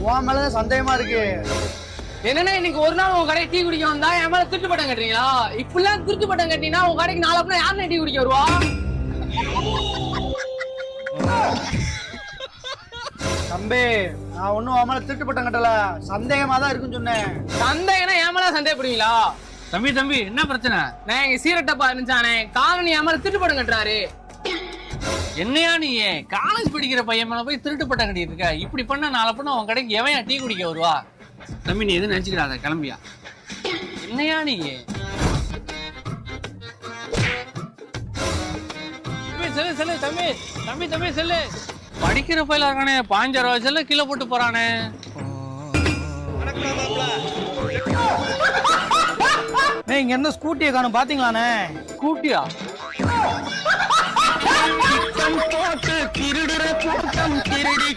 உன் மேலதான் சந்தேகமா இருக்கு. என்னன்னா இன்னைக்கு ஒரு நாள் உங்க கடைக்கு டீ குடிக்க வந்தா என் மேல திருட்டு பட்டம் கட்டுறீங்களா? இப்பெல்லாம் திருட்டு பட்டம் கட்டினா உங்க கடைக்கு 4 அப்படின்னா யாருன்னு டீ குடிக்க வருவா? தம்பி, நான் ஒண்ணும் உன் மேல திருட்டு பட்டம் கட்டல, சந்தேகமா தான் இருக்குன்னு சொன்னேன். சந்தேகம்னா என் மேல சந்தேகப்படுவீங்களா? தம்பி என்ன பிரச்சனை? நான் எங்க சீரட்டப்பா இருந்துச்சானே காரணம் என் மேல திருட்டு பட்டம் கட்டுறாரு. என்னையா நீ காலேஜ் படிக்கிற பையன் மேல போய் திருட்டு பட்டம் கட்டிட்டு இருக்க? இப்படி பண்ண 4 பொண்ணு உன் கடைக்கு எவன் டீ குடிக்க வருவா? தம்பி நீ எதுவும் நினைச்சுக்கிறாத, கிளம்பியா. என்னையா நீ செல்லு செல்லு தம்பி செல்லு. படிக்கிற பையில இருக்கானே 5,000 ரூபாய் செல்ல கீழே போட்டு போறானே. இங்க என்ன ஸ்கூட்டியை காணும் பாத்தீங்களானே? ஸ்கூட்டியா? திருடுற கூட்டம் திருடி